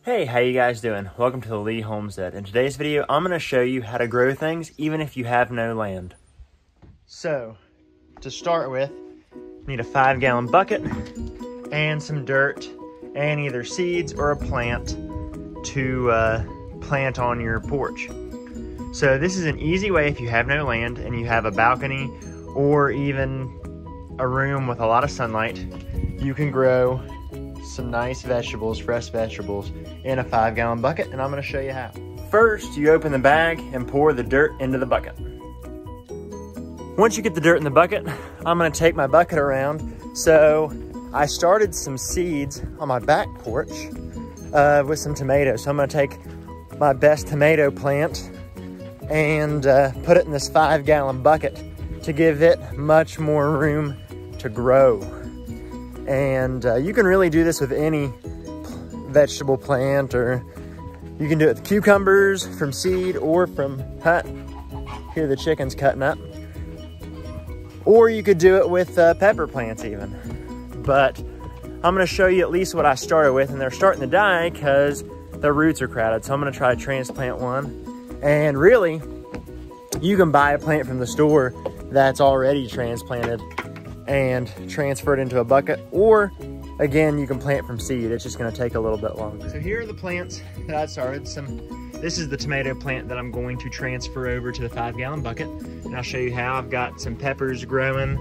Hey, how you guys doing? Welcome to the Lee Homestead. In today's video, I'm going to show you how to grow things even if you have no land. So, to start with, you need a 5-gallon bucket and some dirt and either seeds or a plant to plant on your porch. So this is an easy way if you have no land and you have a balcony or even a room with a lot of sunlight, you can grow some nice vegetables, fresh vegetables, in a 5-gallon bucket, and I'm going to show you how. First, you open the bag and pour the dirt into the bucket. Once you get the dirt in the bucket, I'm going to take my bucket around. So I started some seeds on my back porch with some tomatoes. So I'm going to take my best tomato plant and put it in this 5-gallon bucket to give it much more room to grow. And you can really do this with any vegetable plant, or you can do it with cucumbers from seed or from hut. Here the chicken's cutting up. Or you could do it with pepper plants even. But I'm gonna show you at least what I started with, and they're starting to die because the roots are crowded. So I'm gonna try to transplant one. And really, you can buy a plant from the store that's already transplanted and transfer it into a bucket, or again, you can plant from seed. It's just gonna take a little bit longer. So here are the plants that I started. This is the tomato plant that I'm going to transfer over to the 5-gallon bucket, and I'll show you how. I've got some peppers growing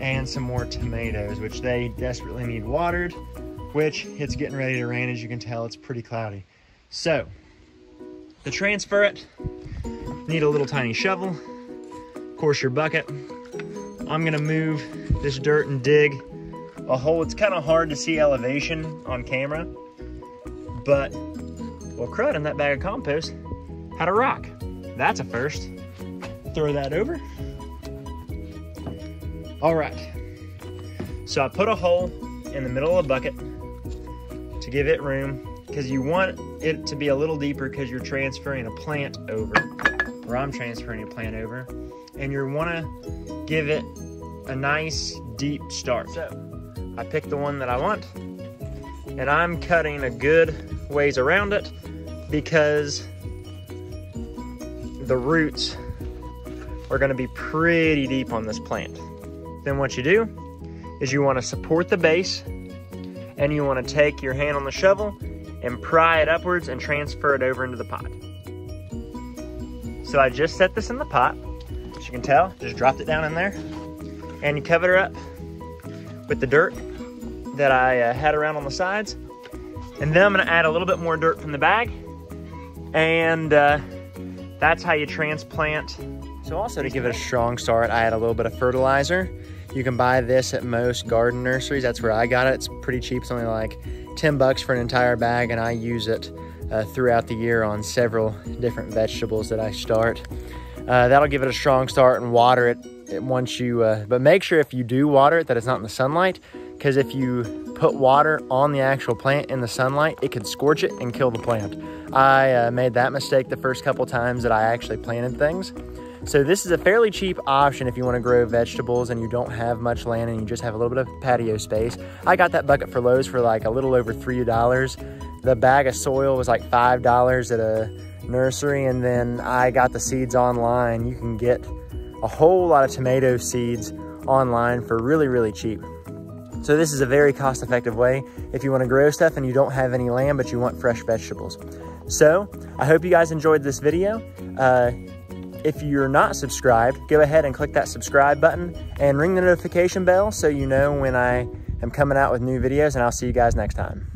and some more tomatoes, which they desperately need watered, which it's getting ready to rain. As you can tell, it's pretty cloudy. So to transfer it, need a little tiny shovel, of course your bucket. I'm gonna move this dirt and dig a hole. It's kind of hard to see elevation on camera, but, well, crud, in that bag of compost had a rock. That's a first. Throw that over. All right, so I put a hole in the middle of the bucket to give it room, because you want it to be a little deeper because you're transferring a plant over, or I'm transferring a plant over, and you want to give it a nice deep start. So I picked the one that I want, and I'm cutting a good ways around it because the roots are going to be pretty deep on this plant. Then what you do is you want to support the base, and you want to take your hand on the shovel and pry it upwards and transfer it over into the pot. So I just set this in the pot. As you can tell, just dropped it down in there, and you cover it up with the dirt that I had around on the sides. And then I'm gonna add a little bit more dirt from the bag, and that's how you transplant. So also, to give it a strong start, I add a little bit of fertilizer. You can buy this at most garden nurseries. That's where I got it. It's pretty cheap. It's only like 10 bucks for an entire bag, and I use it throughout the year on several different vegetables that I start. That'll give it a strong start, and water it once you, but make sure if you do water it that it's not in the sunlight, because if you put water on the actual plant in the sunlight, it could scorch it and kill the plant. I made that mistake the first couple times that I actually planted things. So this is a fairly cheap option if you want to grow vegetables and you don't have much land and you just have a little bit of patio space. I got that bucket for Lowe's for like a little over $3. The bag of soil was like $5 at a nursery, and then I got the seeds online. You can get a whole lot of tomato seeds online for really, really cheap. So this is a very cost-effective way if you want to grow stuff and you don't have any land but you want fresh vegetables. So I hope you guys enjoyed this video. If you're not subscribed, go ahead and click that subscribe button and ring the notification bell so you know when I am coming out with new videos, and I'll see you guys next time.